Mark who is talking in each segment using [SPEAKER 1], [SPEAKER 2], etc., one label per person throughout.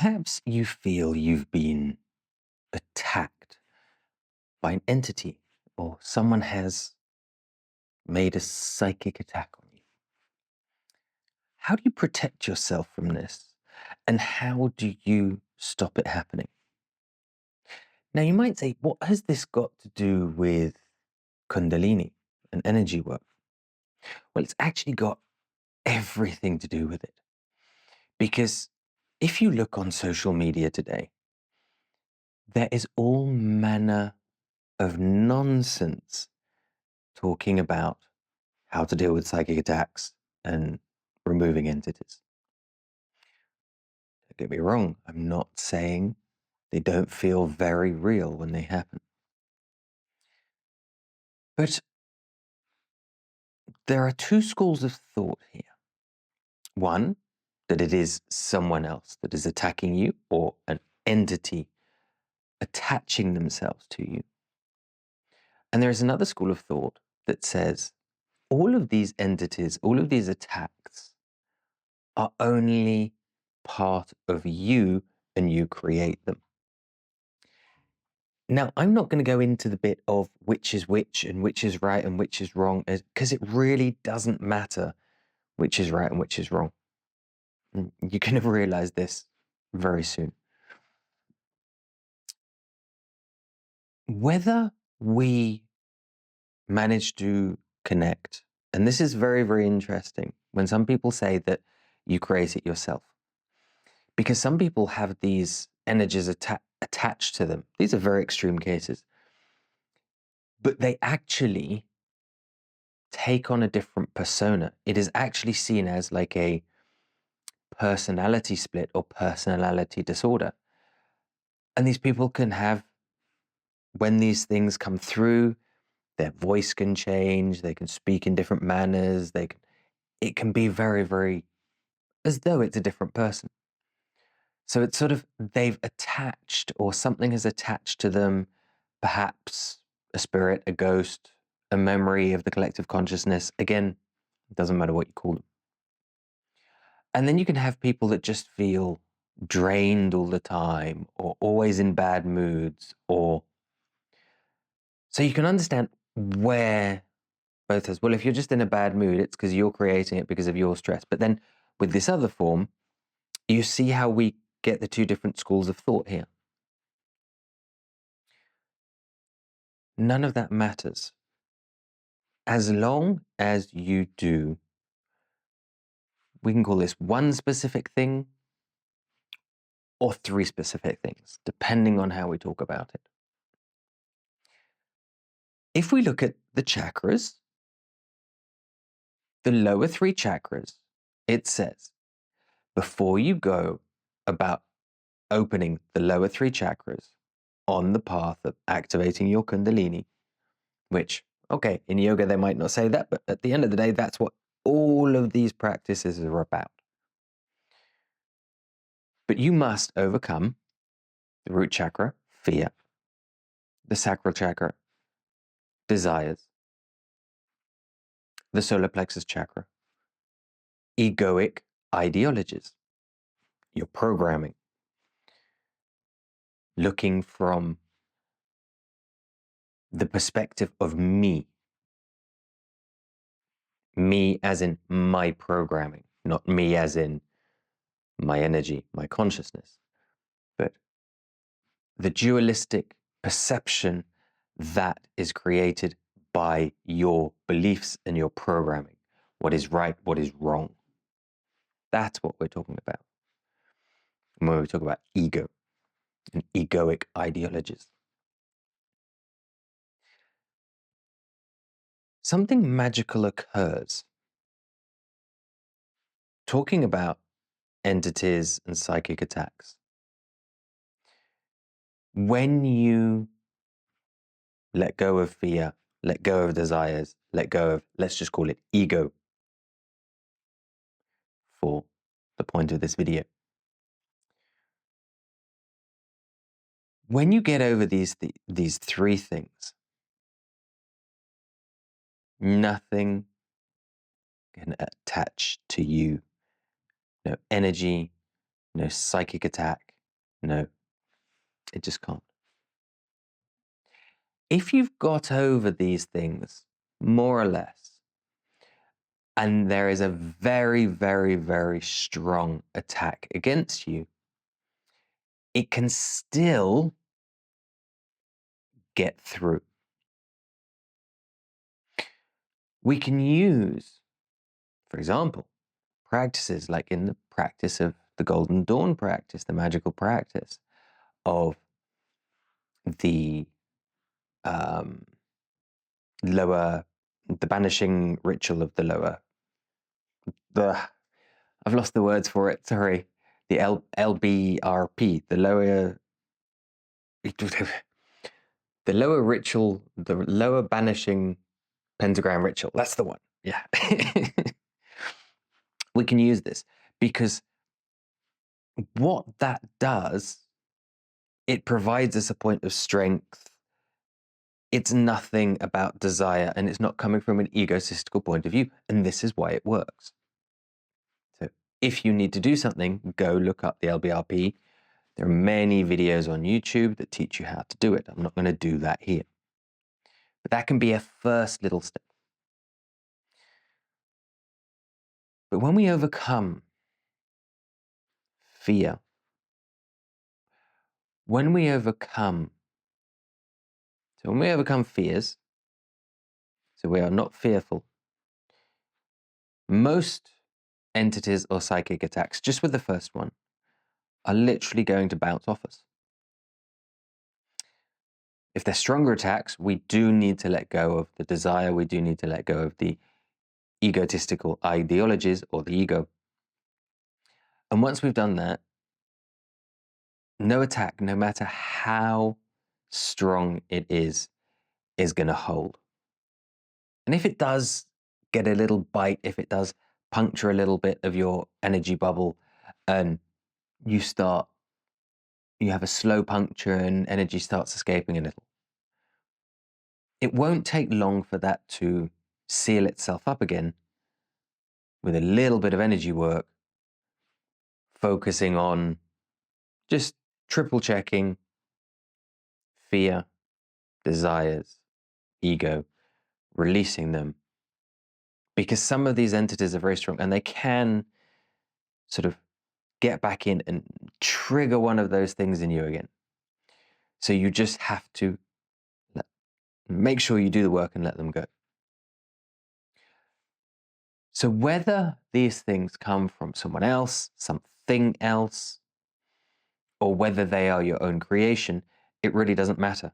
[SPEAKER 1] Perhaps you feel you've been attacked by an entity, or someone has made a psychic attack on you. How do you protect yourself from this? And how do you stop it happening? Now, you might say, what has this got to do with Kundalini and energy work? Well, it's actually got everything to do with it. Because if you look on social media today, there is all manner of nonsense talking about how to deal with psychic attacks and removing entities. Don't get me wrong, I'm not saying they don't feel very real when they happen. But there are two schools of thought here. One, that it is someone else that is attacking you, or an entity attaching themselves to you. And there is another school of thought that says all of these entities, all of these attacks are only part of you, and you create them. Now, I'm not going to go into the bit of which is which and which is right and which is wrong, because it really doesn't matter which is right and which is wrong. You're going to realize this very soon. Whether we manage to connect, and this is very, very interesting, when some people say that you create it yourself, because some people have these energies attached to them. These are very extreme cases, but they actually take on a different persona. It is actually seen as like a personality split or personality disorder. And these people can have, when these things come through, their voice can change, they can speak in different manners, it can be very, very, as though it's a different person. So it's sort of, they've attached, or something has attached to them, perhaps a spirit, a ghost, a memory of the collective consciousness. Again, it doesn't matter what you call them. And then you can have people that just feel drained all the time, or always in bad moods, or so you can understand where both is. Well, if you're just in a bad mood, it's because you're creating it because of your stress. But then with this other form, you see how we get the two different schools of thought here. None of that matters. As long as you do, we can call this one specific thing or three specific things, depending on how we talk about it. If we look at the chakras, the lower three chakras, it says, before you go about opening the lower three chakras on the path of activating your Kundalini, which, okay, in yoga they might not say that, but at the end of the day, that's what all of these practices are about. But you must overcome the root chakra, fear, the sacral chakra, desires, the solar plexus chakra, egoic ideologies, your programming, looking from the perspective of me as in my programming, not me as in my energy, my consciousness, but the dualistic perception that is created by your beliefs and your programming. What is right, what is wrong. That's what we're talking about when we talk about ego and egoic ideologies. Something magical occurs. Talking about entities and psychic attacks. When you let go of fear, let go of desires, let go of, let's just call it ego for the point of this video. When you get over these three things, nothing can attach to you. No energy, no psychic attack, No, it just can't. If you've got over these things, more or less, and there is a very, very, very strong attack against you, it can still get through. We can use, for example, practices like in the practice of the Golden Dawn practice, the magical practice of the banishing ritual of the lower, I've lost the words for it, sorry, the LBRP, the lower ritual, the lower banishing pentagram ritual, that's the one, yeah. We can use this because what that does, it provides us a point of strength. It's nothing about desire, and it's not coming from an egotistical point of view, and this is why it works. So if you need to do something, go look up the LBRP. There are many videos on YouTube that teach you how to do it. I'm not going to do that here. But that can be a first little step. But when we overcome fear, when we overcome fears, so we are not fearful, most entities or psychic attacks, just with the first one, are literally going to bounce off us. If they're stronger attacks, we do need to let go of the desire, we do need to let go of the egotistical ideologies or the ego. And once we've done that, no attack, no matter how strong it is going to hold. And if it does get a little bite, if it does puncture a little bit of your energy bubble, and you have a slow puncture and energy starts escaping a little, it won't take long for that to seal itself up again with a little bit of energy work, focusing on just triple checking fear, desires, ego, releasing them. Because some of these entities are very strong and they can sort of get back in and trigger one of those things in you again. So you just have to make sure you do the work and let them go. So whether these things come from someone else, something else, or whether they are your own creation, it really doesn't matter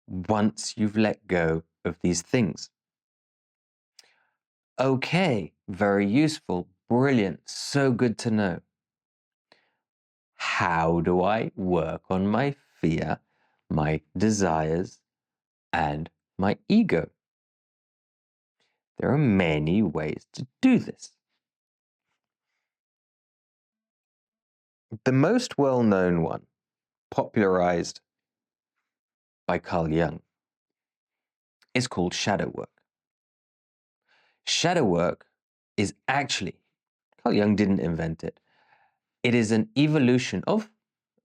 [SPEAKER 1] once you've let go of these things. Okay, very useful, brilliant, so good to know. How do I work on my fear, my desires, and my ego? There are many ways to do this. The most well-known one, popularized by Carl Jung, is called shadow work. Shadow work is actually, Carl Jung didn't invent it. It is an evolution of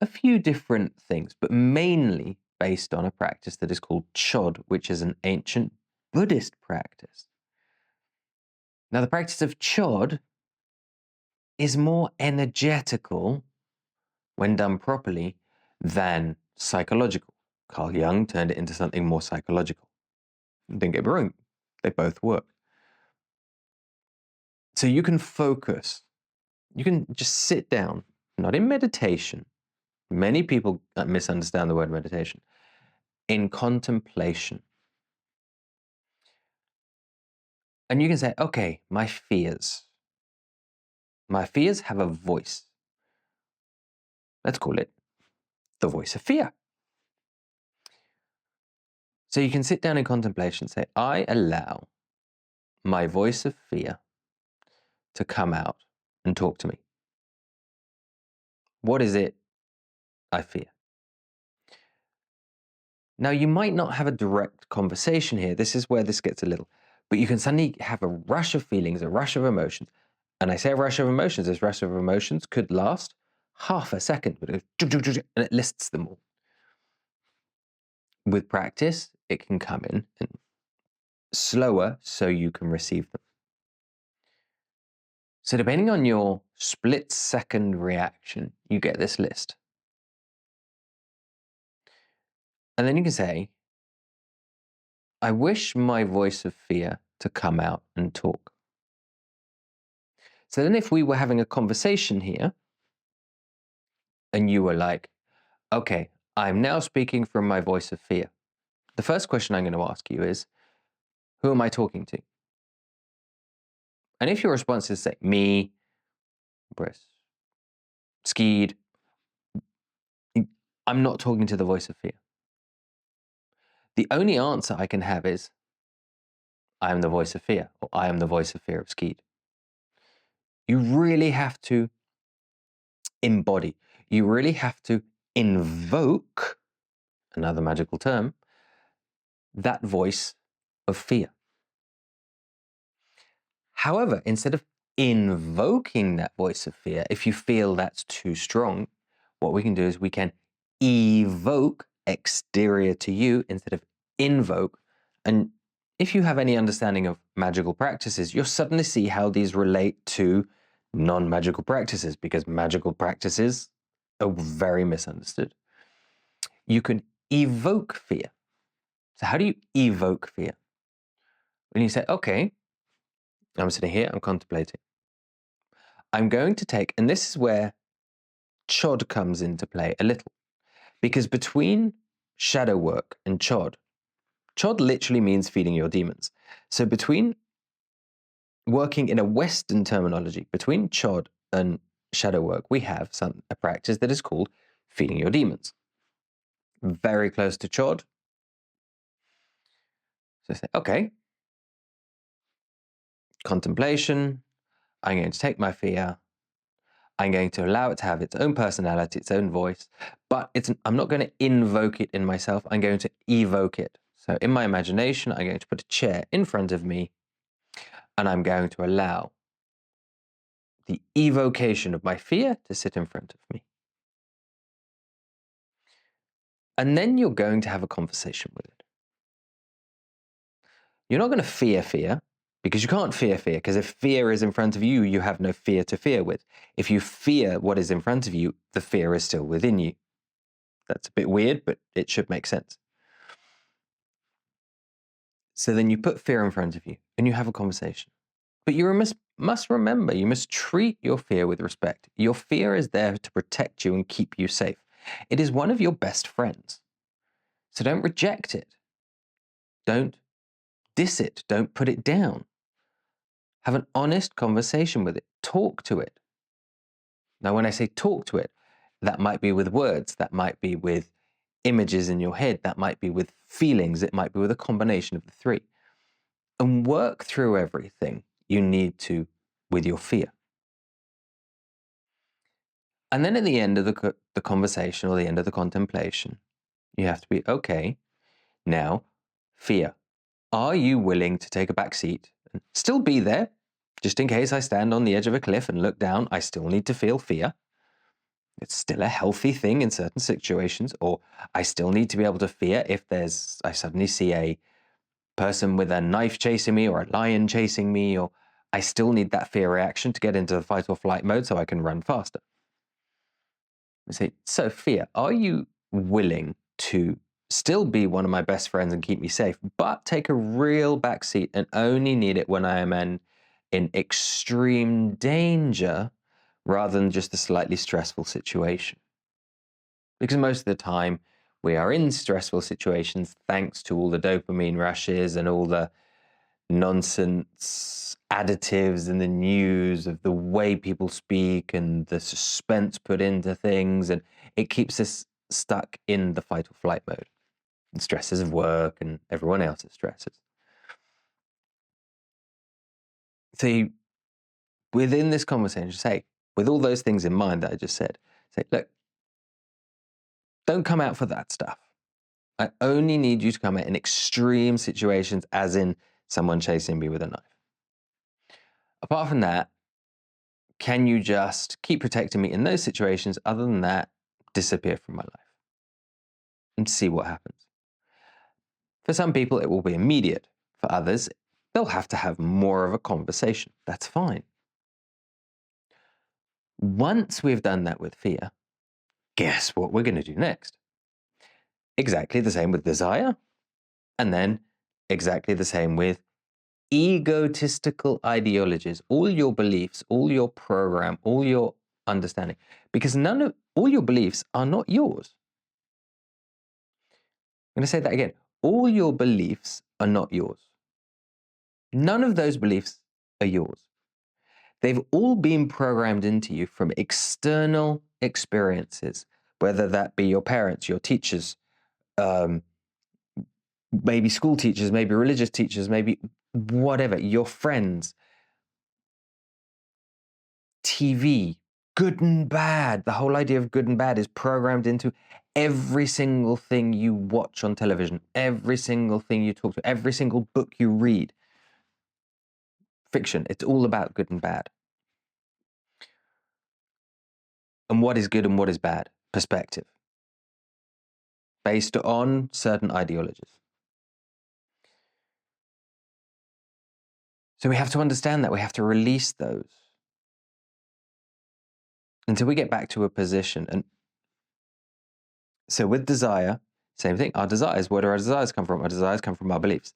[SPEAKER 1] a few different things, but mainly based on a practice that is called Chod, which is an ancient Buddhist practice. Now, the practice of Chod is more energetical when done properly than psychological. Carl Jung turned it into something more psychological. Don't get me wrong, they both work. So you can focus, you can just sit down, not in meditation. Many people misunderstand the word meditation. In contemplation. And you can say, okay, my fears have a voice. Let's call it the voice of fear. So you can sit down in contemplation and say, I allow my voice of fear to come out and talk to me. What is it I fear? Now, you might not have a direct conversation here. This is where this gets a little, but you can suddenly have a rush of feelings, a rush of emotions. And I say a rush of emotions, this rush of emotions could last half a second, but it goes, and it lists them all. With practice, it can come in and slower so you can receive them. So depending on your split-second reaction, you get this list. And then you can say, I wish my voice of fear to come out and talk. So then if we were having a conversation here, and you were like, okay, I'm now speaking from my voice of fear. The first question I'm going to ask you is, who am I talking to? And if your response is, say, me, Briss, Skeed, I'm not talking to the voice of fear. The only answer I can have is, I am the voice of fear, or I am the voice of fear of Skeed. You really have to embody. You really have to invoke, another magical term, that voice of fear. However, instead of invoking that voice of fear, if you feel that's too strong, what we can do is we can evoke exterior to you instead of invoke. And if you have any understanding of magical practices, you'll suddenly see how these relate to non-magical practices, because magical practices are very misunderstood. You can evoke fear. So how do you evoke fear? When you say, okay, I'm sitting here, I'm contemplating. I'm going to take, and this is where Chod comes into play a little, because between shadow work and Chod literally means feeding your demons. So between working in a Western terminology, between Chod and shadow work, we have a practice that is called feeding your demons. Very close to Chod. So say, okay, contemplation, I'm going to take my fear, I'm going to allow it to have its own personality, its own voice, but I'm not going to invoke it in myself, I'm going to evoke it. So in my imagination, I'm going to put a chair in front of me, and I'm going to allow the evocation of my fear to sit in front of me. And then you're going to have a conversation with it. You're not going to fear fear, because you can't fear fear, because if fear is in front of you, you have no fear to fear with. If you fear what is in front of you, the fear is still within you. That's a bit weird, but it should make sense. So then you put fear in front of you and you have a conversation. But you must remember, you must treat your fear with respect. Your fear is there to protect you and keep you safe. It is one of your best friends. So don't reject it. Don't diss it. Don't put it down. Have an honest conversation with it. Talk to it. Now, when I say talk to it, that might be with words. That might be with images in your head. That might be with feelings. It might be with a combination of the three. And work through everything you need to with your fear. And then at the end of the conversation or the end of the contemplation, you have to be, okay, now, fear. Are you willing to take a back seat and still be there? Just in case I stand on the edge of a cliff and look down, I still need to feel fear. It's still a healthy thing in certain situations. Or I still need to be able to fear if I suddenly see a person with a knife chasing me or a lion chasing me, or I still need that fear reaction to get into the fight or flight mode so I can run faster. I say, so fear, are you willing to still be one of my best friends and keep me safe, but take a real backseat and only need it when I am in extreme danger rather than just a slightly stressful situation? Because most of the time we are in stressful situations thanks to all the dopamine rushes and all the nonsense additives in the news of the way people speak and the suspense put into things, and it keeps us stuck in the fight or flight mode. The stresses of work and everyone else's stresses. So within this conversation, say, with all those things in mind that I just said, say, look, don't come out for that stuff. I only need you to come out in extreme situations, as in someone chasing me with a knife. Apart from that, can you just keep protecting me in those situations? Other than that, disappear from my life and see what happens. For some people, it will be immediate. For others, they'll have to have more of a conversation. That's fine. Once we've done that with fear, guess what we're going to do next? Exactly the same with desire, and then exactly the same with egotistical ideologies, all your beliefs, all your program, all your understanding, because all your beliefs are not yours. I'm going to say that again. All your beliefs are not yours. None of those beliefs are yours. They've all been programmed into you from external experiences, whether that be your parents, your teachers, maybe school teachers, maybe religious teachers, maybe whatever, your friends, TV, good and bad. The whole idea of good and bad is programmed into every single thing you watch on television, every single thing you talk to, every single book you read. Fiction, it's all about good and bad. And what is good and what is bad? Perspective. Based on certain ideologies. So we have to understand that. We have to release those. Until we get back to a position. And so with desire, same thing. Our desires, where do our desires come from? Our desires come from our beliefs.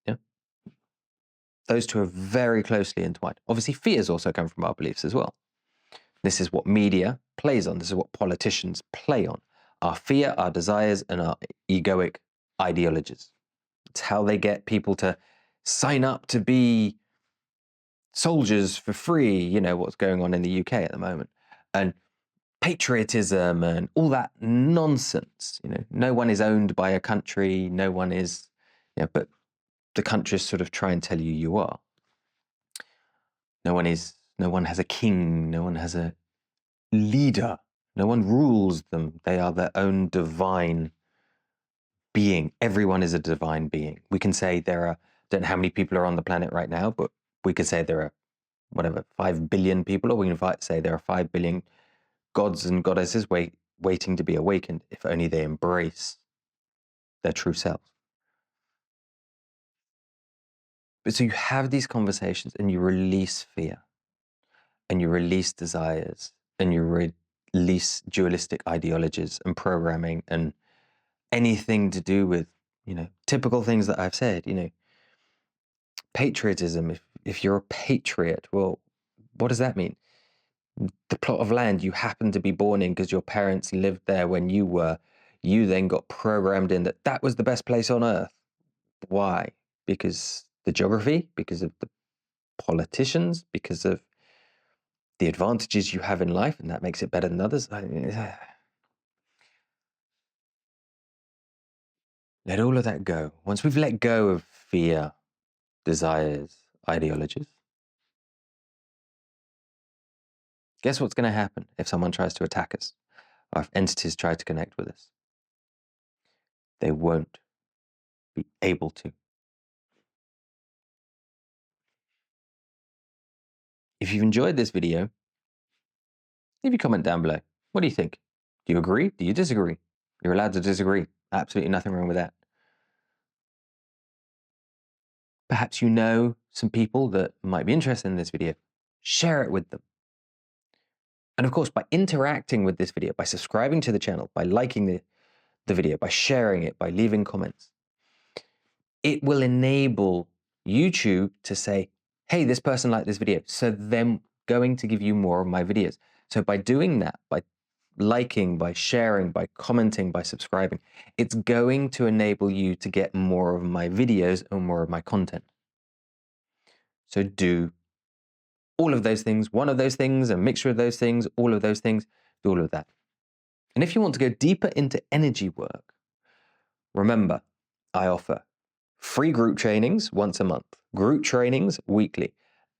[SPEAKER 1] Yeah. Those two are very closely entwined. Obviously, fears also come from our beliefs as well. This is what media plays on. This is what politicians play on. Our fear, our desires, and our egoic ideologies. It's how they get people to sign up to be soldiers for free, you know, what's going on in the UK at the moment. And patriotism and all that nonsense, you know, no one is owned by a country, no one is, but the countries sort of try and tell you you are. No one has a king, no one has a leader, no one rules them. They are their own divine being. Everyone is a divine being. We can say don't know how many people are on the planet right now, but we could say there are, 5 billion people, or we can say there are 5 billion gods and goddesses waiting to be awakened, if only they embrace their true selves. But so you have these conversations and you release fear and you release desires and you release dualistic ideologies and programming and anything to do with, typical things that I've said, patriotism. If you're a patriot, well, what does that mean? The plot of land you happen to be born in because your parents lived there when you were, you then got programmed in that was the best place on earth. Why? Because the geography, because of the politicians, because of the advantages you have in life, and that makes it better than others. Let all of that go. Once we've let go of fear, desires, ideologies, guess what's going to happen if someone tries to attack us, or if entities try to connect with us? They won't be able to. If you've enjoyed this video, leave a comment down below. What do you think? Do you agree? Do you disagree? You're allowed to disagree. Absolutely nothing wrong with that. Perhaps you know some people that might be interested in this video. Share it with them. And of course, by interacting with this video, by subscribing to the channel, by liking the video, by sharing it, by leaving comments, it will enable YouTube to say, hey, this person liked this video, so they're going to give you more of my videos. So by doing that, by liking, by sharing, by commenting, by subscribing, it's going to enable you to get more of my videos and more of my content. So do all of those things, one of those things, a mixture of those things, all of those things, do all of that. And if you want to go deeper into energy work, remember, I offer free group trainings once a month, group trainings weekly,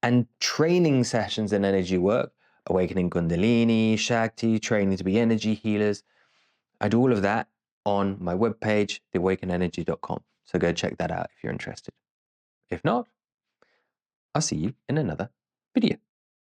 [SPEAKER 1] and training sessions in energy work, awakening Kundalini, Shakti, training to be energy healers. I do all of that on my webpage, theawakenenergy.com. So go check that out if you're interested. If not, I'll see you in another video.